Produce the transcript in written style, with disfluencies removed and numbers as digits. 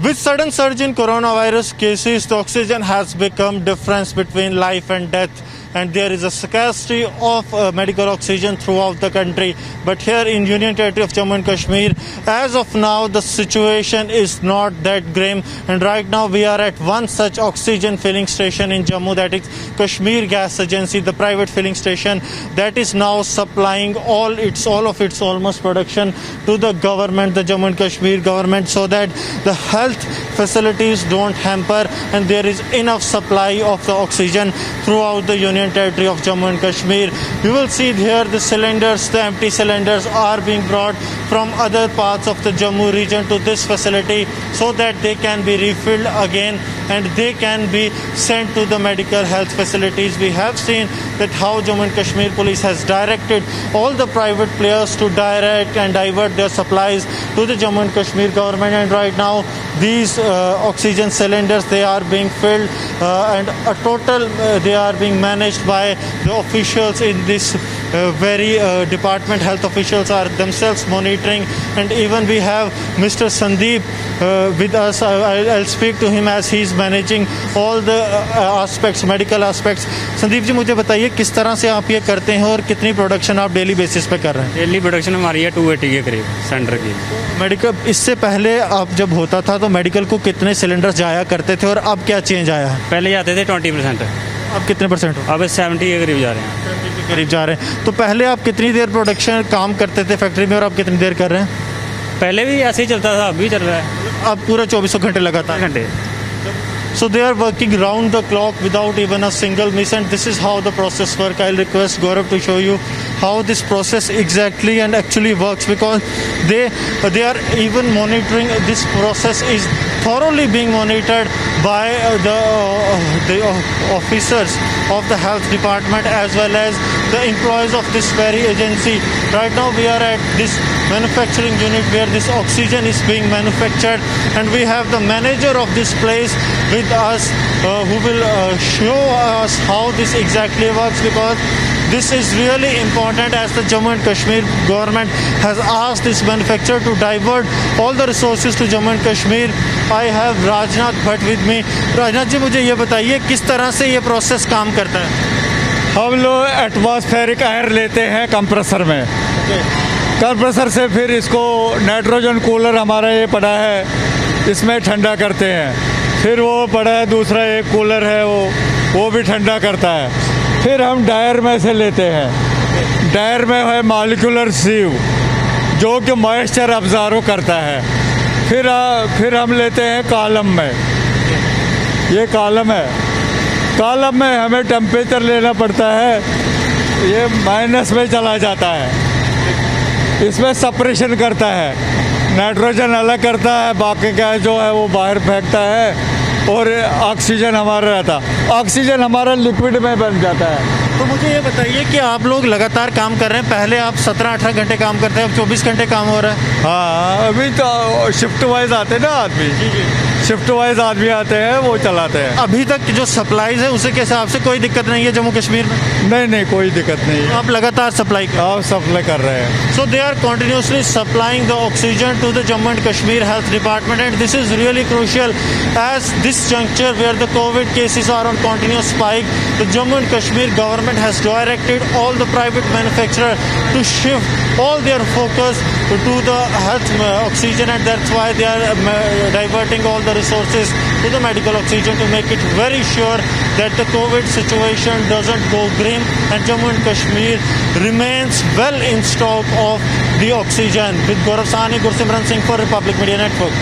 With sudden surge in coronavirus cases, the oxygen has become difference between life and death, and there is a scarcity of medical oxygen throughout the country. But here in Union Territory of Jammu and Kashmir, as of now, the situation is not that grim. And right now, we are at one such oxygen filling station in Jammu, that is Kashmir Gas Agency, the private filling station that is now supplying all of its almost production to the government, the Jammu and Kashmir government, so that the health facilities don't hamper and there is enough supply of the oxygen throughout the Union Territory of Jammu and Kashmir. You will see here the cylinders, the empty cylinders are being brought from other parts of the Jammu region to this facility so that they can be refilled again and they can be sent to the medical health facilities. We have seen that how Jammu and Kashmir police has directed all the private players to direct and divert their supplies to the Jammu and Kashmir government, and right now these oxygen cylinders, they are being filled and a total they are being managed by the officials in this very department. Health officials are themselves monitoring, and even we have Mr. Sandeep with us. I'll speak to him as he is managing all the aspects, medical aspects. Sandeep ji, मुझे बताइए किस तरह से आप ये करते हैं और कितनी प्रोडक्शन आप डेली बेसिस पे कर रहे हैं? डेली प्रोडक्शन हमारी है 280 के करीब सेंटर की। मेडिकल इससे पहले आप जब होता था तो मेडिकल को कितने सिलेंडर्स जाया करते थे और अब क्या चेंज आया है? पहले जाते थे 20%, अब कितने परसेंट हो? अब 70 के करीब जा रहे हैं। 70 के करीब जा रहे हैं। तो पहले आप कितनी देर प्रोडक्शन काम करते थे फैक्ट्री में और अब कितनी देर कर रहे हैं? पहले भी ऐसे ही चलता था, अब भी चल रहा है। अब पूरा 24 घंटे लगातार घंटे। So they are working round the clock without even a single miss, and this is how the process works. I'll request Gaurav to show you how this process exactly and actually works, because they are even monitoring. This process is thoroughly being monitored by the officers of the health department as well as the employees of this very agency. Right now we are at this manufacturing unit where this oxygen is being manufactured, and we have the manager of this place with us who will show us how this exactly works, because this is really important as the Jammu and Kashmir government has asked this manufacturer to divert all the resources to Jammu and Kashmir. I have Rajnath Bhatt with me. Rajnath जी, मुझे ये बताइए किस तरह से ये process काम करता है? हम लोग एटमॉस्फेरिक एयर लेते हैं कंप्रेसर में, कंप्रेसर से फिर इसको नाइट्रोजन कूलर हमारा ये पड़ा है, इसमें ठंडा करते हैं। फिर वो पड़ा है दूसरा एक कूलर है, वो भी ठंडा करता है। फिर हम डायर में से लेते हैं, डायर में है मॉलिक्यूलर सीव जो कि मॉइस्चर अब्जॉर्व करता है। फिर हम लेते हैं कॉलम में, ये कॉलम है, कॉलम में हमें टेम्परेचर लेना पड़ता है, ये माइनस में चला जाता है। इसमें सप्रेशन करता है, नाइट्रोजन अलग करता है, बाकी का जो है वो बाहर फेंकता है, और ऑक्सीजन हमारा रहता, ऑक्सीजन हमारा लिक्विड में बन जाता है। तो मुझे ये बताइए कि आप लोग लगातार काम कर रहे हैं, पहले आप 17-18 घंटे काम करते हैं, अब 24 घंटे काम हो रहा है। हाँ, अभी तो शिफ्ट वाइज आते हैं ना आदमी, शिफ्ट वाइज आदमी आते हैं, वो चलाते हैं। अभी तक जो सप्लाईज है उसके हिसाब से कोई दिक्कत नहीं है जम्मू कश्मीर में? नहीं, कोई दिक्कत नहीं है। आप लगातार सप्लाई कर रहे हैं। So they are continuously supplying the oxygen to the Jammu and Kashmir Health Department, and this is really crucial as this juncture where the COVID cases are on continuous spike. The Jammu and Kashmir government has directed all the private manufacturers to shift all their focus to the health oxygen, and that's why they are diverting all the resources to the medical oxygen to make it very sure that the COVID situation doesn't go grim and Jammu and Kashmir remains well in stock of the oxygen. With Gaurav Sahni, Gursimran Singh for Republic Media Network.